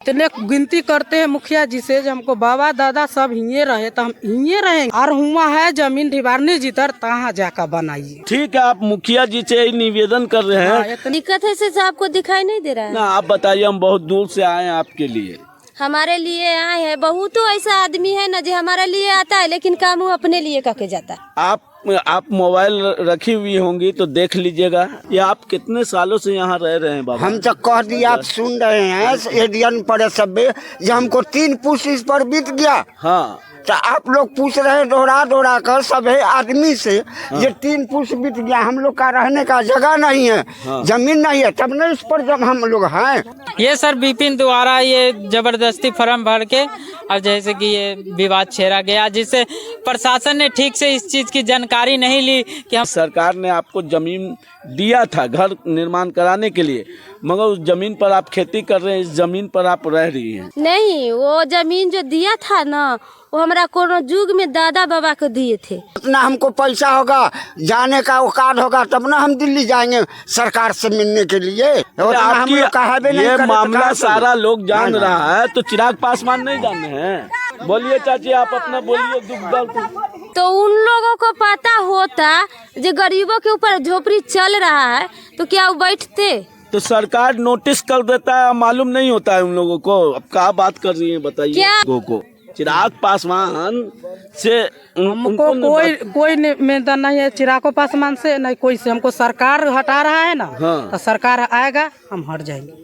इतने गिनती करते हैं मुखिया जी से जो हमको बाबा दादा सब हिये रहे तो हम हिये रहेंगे। और हुआ है जमीन ढिबारनी जितर तहाँ जाकर बनाइए। ठीक है, आप मुखिया जी से निवेदन कर रहे हैं। दिक्कत है से आपको दिखाई नहीं दे रहा है ना, आप बताइए, हम बहुत दूर से आए हैं आपके लिए। हमारे लिए आए हैं। बहुत ऐसा आदमी है ना जो हमारे लिए आता है लेकिन काम वो अपने लिए करके जाता है। आप मोबाइल रखी हुई होंगी तो देख लीजिएगा। ये आप कितने सालों से यहाँ रह रहे हैं बाबा? हम तो कह दिया, आप सुन रहे हैं एडियन पर सब ये हमको 3 पुश इस पर बीत गया। हाँ, तो आप लोग पूछ रहे हैं दोहरा कर सब है आदमी से। हाँ। ये 3 पुश बीत गया, हम लोग का रहने का जगह नहीं है। हाँ। जमीन नहीं है, तब न इस पर जब हम लोग हैं। ये सर विपिन द्वारा ये जबरदस्ती फॉर्म भर के और जैसे कि ये विवाद छेड़ा गया, जिससे प्रशासन ने ठीक से इस चीज की जानकारी नहीं ली कि हम। सरकार ने आपको जमीन दिया था घर निर्माण कराने के लिए, मगर उस जमीन पर आप खेती कर रहे हैं, इस जमीन पर आप रह रही हैं। नहीं, वो जमीन जो दिया था ना वो हमारा कोनो युग में दादा बाबा को दिए थे। इतना हमको पैसा होगा, जाने का औकात होगा तब ना हम दिल्ली जाएंगे सरकार से मिलने के लिए। ये मामला सारा लोग जान रहा है, तो चिराग पासवान नहीं जाने हैं। बोलिए चाची, आप अपना बोलिए दुख दर्द। तो उन लोगों को पता होता जो गरीबों के ऊपर झोपड़ी चल रहा है तो क्या वो बैठते? तो सरकार नोटिस कर देता है, मालूम नहीं होता है उन लोगों को। अब क्या बात कर रही है बताइए। क्या को चिराग पासवान से हमको कोई निवेदन नहीं है चिराग पासवान से, नहीं कोई से। हमको सरकार हटा रहा है ना। हाँ। तो सरकार आएगा हम हट जाएंगे।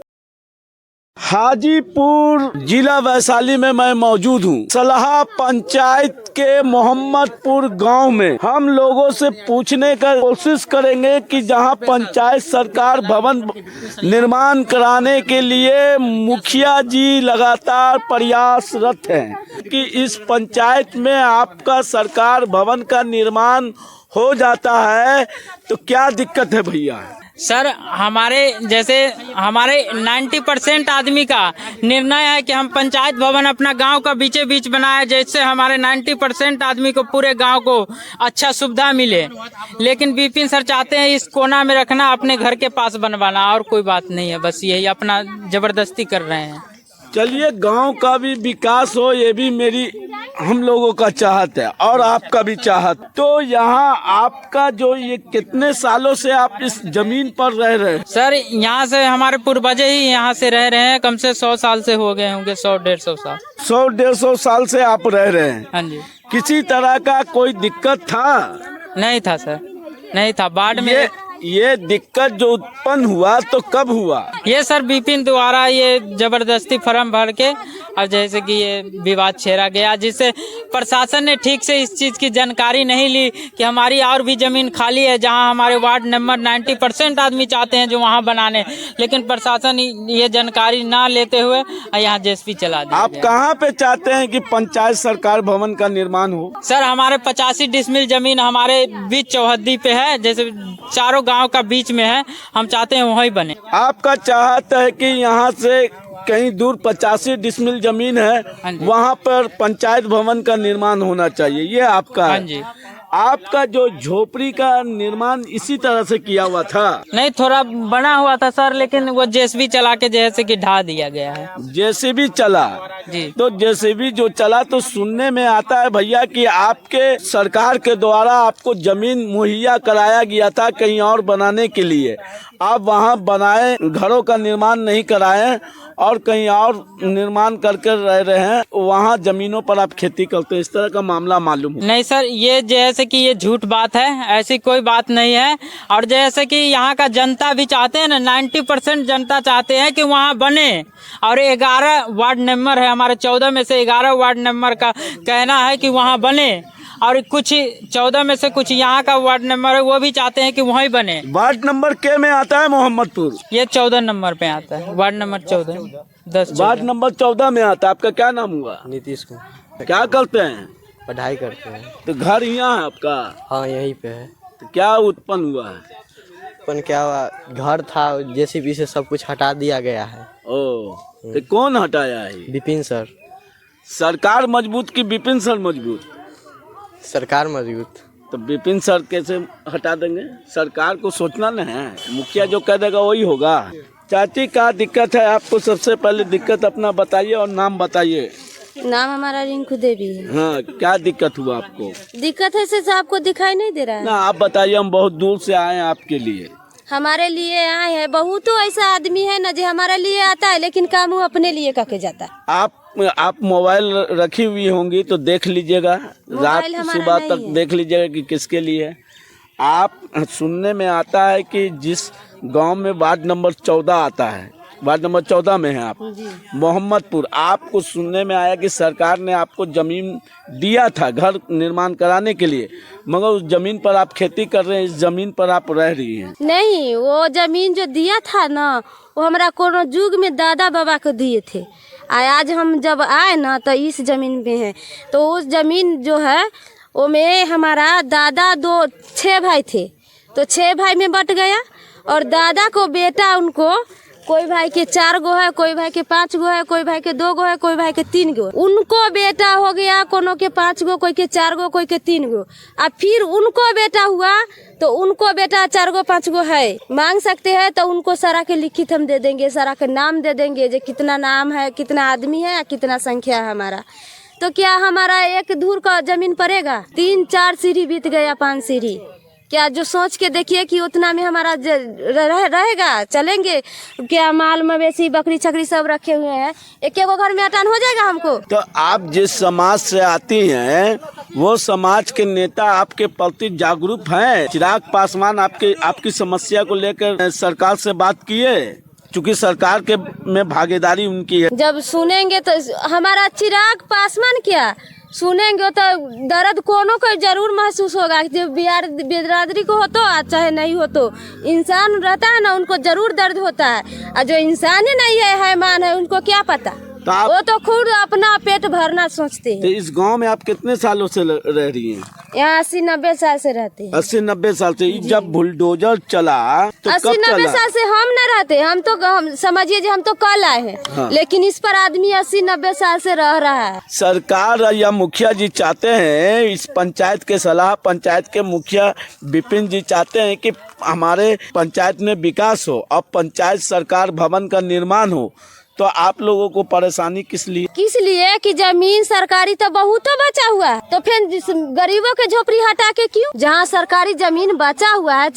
हाजीपुर जिला वैशाली में मैं मौजूद हूँ। सलाहा पंचायत के मोहम्मदपुर गांव में हम लोगों से पूछने का कोशिश करेंगे कि जहां पंचायत सरकार भवन निर्माण कराने के लिए मुखिया जी लगातार प्रयासरत हैं कि इस पंचायत में आपका सरकार भवन का निर्माण हो जाता है तो क्या दिक्कत है भैया? सर हमारे 90% आदमी का निर्णय है कि हम पंचायत भवन अपना गांव का बीचे बीच बनाए, जैसे हमारे 90% आदमी को पूरे गांव को अच्छा सुविधा मिले। लेकिन विपिन सर चाहते हैं इस कोना में रखना, अपने घर के पास बनवाना, और कोई बात नहीं है। बस यही अपना जबरदस्ती कर रहे हैं। चलिए, गांव का भी विकास हो, ये भी मेरी हम लोगों का चाहत है और आपका भी चाहत। तो यहाँ आपका जो ये कितने सालों से आप इस जमीन पर रह रहे हैं? सर यहाँ से हमारे पूर्वज ही यहाँ से रह रहे हैं। कम से 100 साल से हो गए होंगे, 100-150 साल। 100-150 साल से आप रह रहे हैं? हाँ जी। किसी तरह का कोई दिक्कत था? नहीं था सर, नहीं था। बाढ़ में ये दिक्कत जो उत्पन्न हुआ तो कब हुआ? ये सर विपिन द्वारा ये जबरदस्ती फॉर्म भर के और जैसे कि ये विवाद छेड़ा गया, जिससे प्रशासन ने ठीक से इस चीज़ की जानकारी नहीं ली कि हमारी और भी ज़मीन खाली है जहां हमारे वार्ड नंबर 90% आदमी चाहते हैं जो वहां बनाने, लेकिन प्रशासन ये जानकारी ना लेते हुए यहाँ जेसीबी चला दिया। आप कहाँ पे चाहते हैं कि पंचायत सरकार भवन का निर्माण हो? सर हमारे 85 डिसमिल जमीन हमारे बीच चौहद्दी पे है, जैसे चारों गाँव का बीच में है। हम चाहते हैं वहीं बने। आपका चाहत है कि यहाँ से कहीं दूर 85 डिसमिल जमीन है, वहाँ पर पंचायत भवन का निर्माण होना चाहिए, ये आपका है। जी। आपका जो झोपड़ी का निर्माण इसी तरह से किया हुआ था? नहीं, थोड़ा बना हुआ था सर, लेकिन वो जेसीबी चला के जैसे कि ढा दिया गया है। जेसीबी चला जी। तो जेसीबी जो चला तो सुनने में आता है भैया कि आपके सरकार के द्वारा आपको जमीन मुहैया कराया गया था कहीं और बनाने के लिए। आप वहाँ बनाए, घरों का निर्माण नहीं कराए और कहीं और निर्माण करके रह रहे हैं, वहाँ जमीनों पर आप खेती करते हैं, इस तरह का मामला मालूम है? नहीं सर, ये जैसे कि ये झूठ बात है, ऐसी कोई बात नहीं है। और जैसे कि यहाँ का जनता भी चाहते हैं ना, 90% जनता चाहते हैं कि वहाँ बने। और 11 वार्ड नंबर है हमारे, 14 में से 11 वार्ड नंबर का कहना है कि वहाँ बने, और कुछ 14 में से कुछ यहाँ का वार्ड नंबर है वो भी चाहते हैं कि वहीं बने। वार्ड नंबर के में आता है मोहम्मदपुर? ये 14 नंबर पे आता है, वार्ड नंबर 14। वार्ड नंबर 14 में आता है। आपका क्या नाम हुआ? नीतीश कुमार। क्या करते हैं? पढ़ाई करते हैं। तो घर यहाँ है आपका? हाँ यहीं पे है। तो क्या उत्पन्न हुआ है? उत्पन्न क्या हुआ, घर था जेसीबी से सब कुछ हटा दिया गया है। तो कौन हटाया है? विपिन सर। सरकार मजबूत कि विपिन सर मजबूत? सरकार मजबूत। तो विपिन सर कैसे हटा देंगे? सरकार को सोचना नहीं है, मुखिया जो कह देगा वही होगा। चाची क्या दिक्कत है आपको? सबसे पहले दिक्कत अपना बताइए और नाम बताइए। नाम हमारा रिंकू देवी है। हाँ, क्या दिक्कत हुआ आपको? दिक्कत है से आपको दिखाई नहीं दे रहा है? ना आप बताइए, हम बहुत दूर से आए हैं आपके लिए। हमारे लिए आए हैं, बहुत ऐसा आदमी है ना जो हमारे लिए आता है लेकिन काम वो अपने लिए करके जाता है। आप मोबाइल रखी हुई होंगी तो देख लीजिएगा, रात सुबह तक देख लीजिएगा कि किसके लिए है। आप सुनने में आता है कि जिस गांव में वार्ड नंबर 14 आता है, वार्ड नंबर 14 में है आप, मोहम्मदपुर, आपको सुनने में आया कि सरकार ने आपको जमीन दिया था घर निर्माण कराने के लिए, मगर उस जमीन पर आप खेती कर रहे हैं, इस जमीन पर आप रह रही हैं। नहीं, वो जमीन जो दिया था ना वो हमारा कोनो युग में दादा बाबा को दिए थे। आज हम जब आए ना तो इस जमीन में है, तो उस जमीन जो है वो में हमारा दादा 6 भाई थे, तो 6 भाई में बट गया और दादा को बेटा उनको, कोई भाई के 4 गो है, कोई भाई के 5 गो है, कोई भाई के 2 गो है, कोई भाई के 3 गो, उनको बेटा हो गया, कोनो के 5 गो, कोई के 4 गो, कोई के 3 गो। अब फिर उनको बेटा हुआ तो उनको बेटा 4 गो 5 गो है, मांग सकते हैं तो उनको सारा के लिखित हम दे देंगे, सारा के नाम दे देंगे, जो कितना नाम है, कितना आदमी है, कितना संख्या है हमारा। तो क्या हमारा एक धूर का जमीन पड़ेगा? 3-4 सीढ़ी बीत गया, 5 सीढ़ी, क्या जो सोच के देखिए कि उतना में हमारा रहेगा, चलेंगे क्या? माल मवेशी बकरी छकरी सब रखे हुए हैं, एक एक घर में अटान हो जाएगा हमको। तो आप जिस समाज से आती हैं वो समाज के नेता आपके प्रति जागरूक हैं? चिराग पासवान आपकी समस्या को लेकर सरकार से बात किए? चूँकि सरकार के में भागीदारी उनकी है। जब सुनेंगे तो हमारा चिराग पासवान क्या सुनेंगे तो दर्द कोनो को जरूर महसूस होगा। जब बिहार बिरादरी को हो तो चाहे नहीं हो तो इंसान रहता है ना, उनको जरूर दर्द होता है। और जो इंसान ही नहीं है, हैवान है, उनको क्या पता? वो तो खुद अपना पेट भरना सोचते हैं। तो इस गांव में आप कितने सालों से रह रही हैं? यहाँ 80-90 साल से रहते हैं। 80-90 साल से? जब बुलडोजर चला तो 80-90 साल से हम न रहते, हम तो समझिए हम तो कल आए हैं। हाँ। लेकिन इस पर आदमी 80-90 साल से रह रहा है। सरकार या मुखिया जी चाहते हैं, इस पंचायत के सलाह पंचायत के मुखिया विपिन जी चाहते हैं कि हमारे पंचायत में विकास हो, अब पंचायत सरकार भवन का निर्माण हो, तो आप लोगों को परेशानी किस लिए? कि जमीन सरकारी तो बहुत बचा हुआ है, तो फिर गरीबों के झोपड़ी हटा के क्यों? जहाँ सरकारी जमीन बचा हुआ है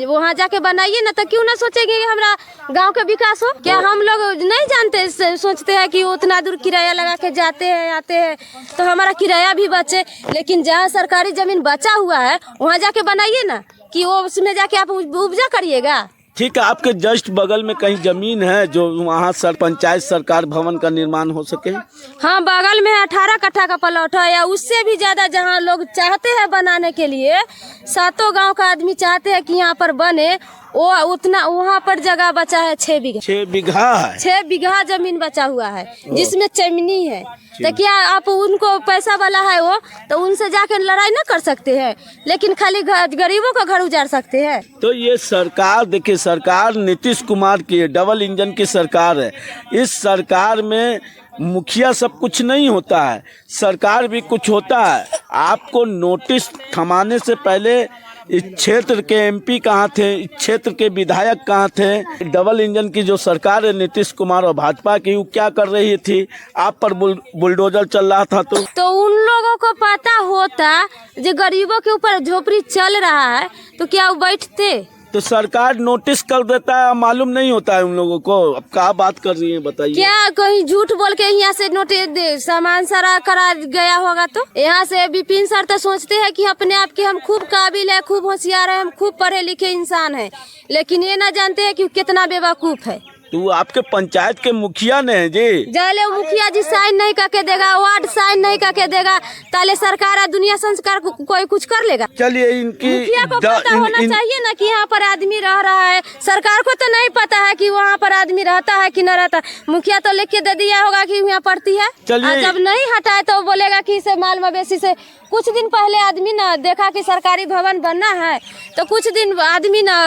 वहाँ जाके बनाइए ना, तो क्यों ना सोचेंगे कि हमारा गांव का विकास हो? क्या हम लोग नहीं जानते, सोचते हैं कि उतना दूर किराया लगा के जाते हैं आते हैं तो हमारा किराया भी बचे। लेकिन जहाँ सरकारी जमीन बचा हुआ है वहाँ जाके बनाइए ना, कि वो उसमें जाके आप उपजा करिएगा। ठीक है, आपके जस्ट बगल में कहीं जमीन है जो वहाँ पंचायत सरकार भवन का निर्माण हो सके? हाँ, बगल में 18 कट्ठा का प्लॉट है, या उससे भी ज्यादा, जहाँ लोग चाहते हैं बनाने के लिए, 7 गांव का आदमी चाहते हैं कि यहाँ पर बने, वो उतना वहाँ पर जगह बचा है 6 बीघा। 6 बीघा है? 6 बीघा जमीन बचा हुआ है जिसमें चिमनी है। तो क्या आप उनको पैसा वाला है वो, तो उनसे जाकर लड़ाई ना कर सकते हैं, लेकिन खाली गरीबों का घर उजाड़ सकते हैं? तो ये सरकार, देखिए सरकार नीतीश कुमार की है, डबल इंजन की सरकार है। इस सरकार में मुखिया सब कुछ नहीं होता है, सरकार भी कुछ होता है। आपको नोटिस थमाने से पहले इस क्षेत्र के एमपी कहाँ थे, इस क्षेत्र के विधायक कहाँ थे? डबल इंजन की जो सरकार है नीतीश कुमार और भाजपा की, वो क्या कर रही थी? आप पर बुलडोजर चल रहा था तो उन लोगों को पता होता जो गरीबों के ऊपर झोपड़ी चल रहा है तो क्या वो बैठते? तो सरकार नोटिस कर देता है, मालूम नहीं होता है उन लोगों को। अब क्या बात कर रही है बताइए? क्या कहीं झूठ बोल के यहाँ से नोटिस सामान सारा करा गया होगा? तो यहाँ से विपिन सर तो सोचते हैं कि अपने आप के हम खूब काबिल है, खूब होशियार है, हम खूब पढ़े लिखे इंसान है, लेकिन ये ना जानते हैं कि कितना बेवकूफ है। तो आपके पंचायत के मुखिया ने है जी, जाले मुखिया जी साइन नहीं करके देगा, वार्ड साइन नहीं करके देगा, ताले सरकार और दुनिया संस्कार कोई कुछ कर लेगा? चलिए, इनकी मुखिया को पता होना चाहिए ना कि यहाँ पर आदमी रह रहा है। सरकार को तो नहीं पता है कि वहाँ पर आदमी रहता है कि न रहता। मुखिया तो लिख के दे दिया होगा कि यहाँ पड़ती है, और जब नहीं हटाए तो बोलेगा कि इसे माल मवेशी से। कुछ दिन पहले आदमी ना देखा कि सरकारी भवन बनना है, तो कुछ दिन आदमी ना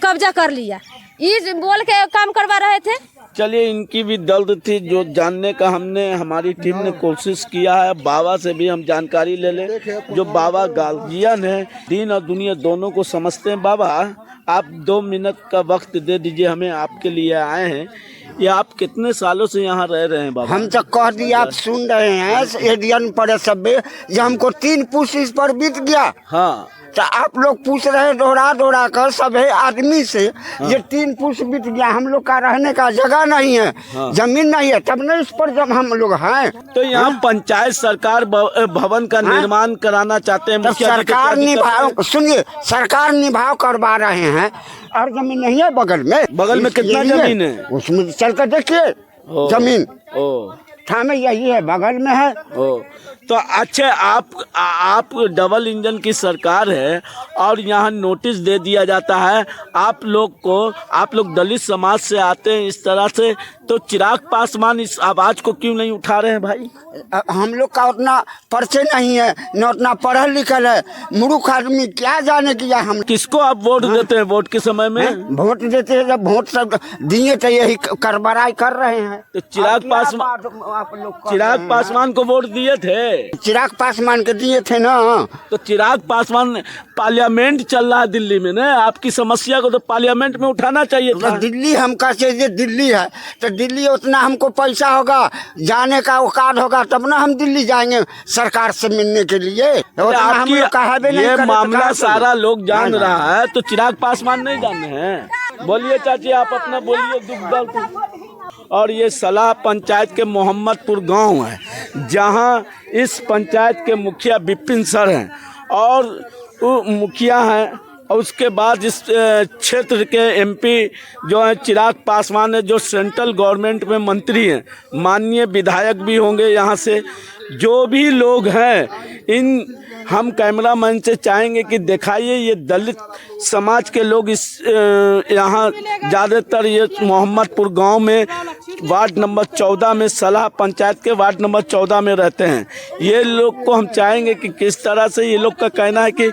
कब्जा कर लिया। इस बोल के काम करवा रहे थे। चलिए, इनकी भी दर्द थी जो जानने का हमने हमारी टीम ने कोशिश किया है। बाबा से भी हम जानकारी ले लें, जो बाबा गार्जियन है, दीन और दुनिया दोनों को समझते हैं। बाबा, आप 2 मिनट का वक्त दे दीजिए हमें, आपके लिए आए हैं। ये आप कितने सालों से यहाँ रह रहे हैं बाबा? हम तो कह दिया, आप सुन रहे हैं एडियन पर सब जो हमको 3 पुरुष इस पर बीत गया। हाँ, तो आप लोग पूछ रहे हैं दोहरा कर सब है आदमी से। ये 3 पुरुष बीत गया, हम लोग का रहने का जगह नहीं है, जमीन नहीं है, तब न इस पर जब हम लोग हैं। तो यहाँ पंचायत सरकार भवन का निर्माण कराना चाहते हैं। तब मुखिया जी को सरकार क्या दिक्कत है? निभाव, सुनिए, सरकार निभाव करवा रहे हैं और जमीन नहीं है बगल में। बगल में कितना जमीन है? उसमें चल कर देखिए जमीन थामे यही है, बगल में है। तो अच्छा, आप डबल इंजन की सरकार है और यहाँ नोटिस दे दिया जाता है आप लोग दलित समाज से आते हैं इस तरह से, तो चिराग पासवान इस आवाज को क्यों नहीं उठा रहे हैं भाई? हम लोग का उतना परिचय नहीं है, न उतना पढ़ल लिखल है, मूर्ख आदमी क्या जाने किया। हम किसको आप वोट देते हैं वोट के समय में? वोट देते हैं, जब वोट सब दिए तो यही करबराई कर रहे हैं। तो चिराग पासवान को वोट दिए थे? चिराग पासवान के दिए थे ना। तो चिराग पासवान, पार्लियामेंट चल रहा है दिल्ली में ना, आपकी समस्या को तो पार्लियामेंट में उठाना चाहिए था। दिल्ली हम कैसे, दिल्ली है तो दिल्ली उतना हमको पैसा होगा, जाने का औकात होगा, तब ना हम दिल्ली जाएंगे सरकार से मिलने के लिए। ये मामला सारा लोग जान रहा है, तो चिराग पासवान नहीं जाने हैं? बोलिए चाची, आप अपना बोलिए दुख दर्द। और ये सलाह पंचायत के मोहम्मदपुर गांव है, जहां इस पंचायत के मुखिया विपिन सर हैं और वो मुखिया हैं, और उसके बाद इस क्षेत्र के एमपी जो है चिराग पासवान है, जो सेंट्रल गवर्नमेंट में मंत्री हैं, माननीय विधायक भी होंगे यहाँ से। जो भी लोग हैं, हम कैमरामैन से चाहेंगे कि दिखाइए ये दलित समाज के लोग इस यहाँ ज़्यादातर ये मोहम्मदपुर गांव में वार्ड नंबर 14 में, सलाह पंचायत के वार्ड नंबर 14 में रहते हैं। ये लोग को हम चाहेंगे कि किस तरह से, ये लोग का कहना है कि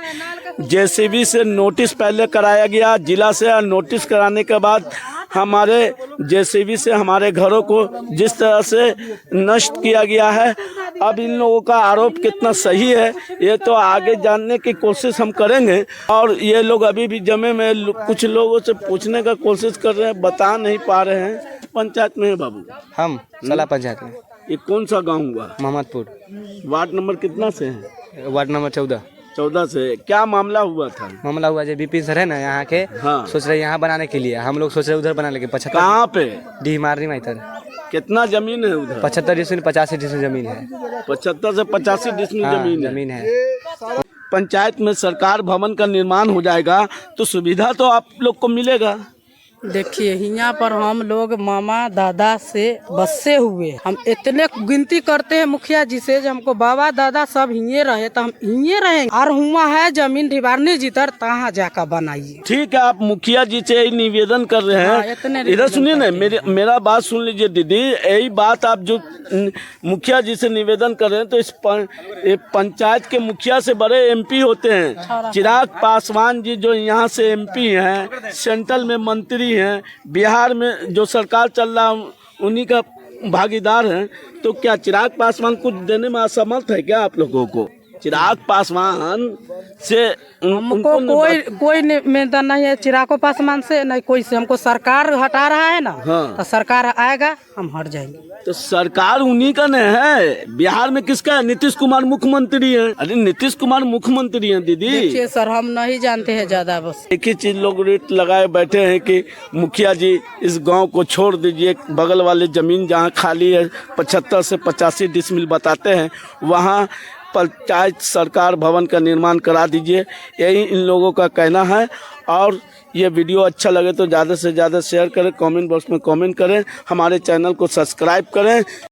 जेसीबी से नोटिस पहले कराया गया जिला से, और नोटिस कराने के बाद हमारे जेसीबी से हमारे घरों को जिस तरह से नष्ट किया गया है। अब इन लोगों का आरोप कितना सही है ये तो आगे जानने की कोशिश हम करेंगे। और ये लोग अभी भी जमे में कुछ लोगों से पूछने का कोशिश कर रहे हैं, बता नहीं पा रहे हैं। पंचायत में है बाबू? हम सलाह पंचायत में। ये कौन सा गाँव हुआ? मोहम्मदपुर। वार्ड नंबर कितना से है? वार्ड नंबर 14 से। क्या मामला हुआ था? मामला हुआ जो विपिन सर है ना यहाँ के, हाँ। सोच रहे यहाँ बनाने के लिए, हम लोग सोच रहे उधर बनाने के 75। कहाँ पे? डी मारनी में इधर। कितना जमीन है उधर? 75 डिसमिल 85 डिसमिल जमीन है। 75 से 85 डिसमिल जमीन है। पंचायत में सरकार भवन का निर्माण हो जाएगा तो सुविधा तो आप लोग को मिलेगा। देखिए, यहाँ पर हम लोग मामा दादा से बसे हुए, हम इतने गिनती करते हैं मुखिया जी से, जब हमको बाबा दादा सब हिये रहे तो हम हिये रहेंगे। और हुआ है जमीन ढिबारनी जीतर तहाँ जाकर बनाइए। ठीक है, आप मुखिया जी से यही निवेदन कर रहे हैं। इधर सुनिए ना, मेरा बात सुन लीजिए दीदी। यही बात आप जो मुखिया जी से निवेदन कर रहे हैं, तो इस पंचायत के मुखिया से बड़े एमपी होते हैं चिराग पासवान जी, जो यहाँ से एमपी हैं, सेंट्रल में मंत्री हैं, बिहार में जो सरकार चल रहा उन्हीं का भागीदार हैं। तो क्या चिराग पासवान कुछ देने में असमर्थ है क्या आप लोगों को? चिराग पासवान से हमको कोई निवेदन नहीं है, चिराग पासवान से नहीं कोई से। हमको सरकार हटा रहा है ना, हाँ। तो सरकार आएगा हम हट जाएंगे। तो सरकार उन्हीं का नहीं है, बिहार में किसका है? नीतीश कुमार मुख्यमंत्री हैं। अरे नीतीश कुमार मुख्यमंत्री हैं दीदी। देखिए सर, हम नहीं जानते हैं ज्यादा, बस एक ही चीज लोग रेट लगाए बैठे हैं कि मुखिया जी इस गांव को छोड़ दीजिए, बगल वाले जमीन जहां खाली है 75 से 85 डिसमिल बताते हैं, वहां पंचायत सरकार भवन का निर्माण करा दीजिए, यही इन लोगों का कहना है। और ये वीडियो अच्छा लगे तो ज़्यादा से ज़्यादा शेयर करें, कमेंट बॉक्स में कमेंट करें, हमारे चैनल को सब्सक्राइब करें।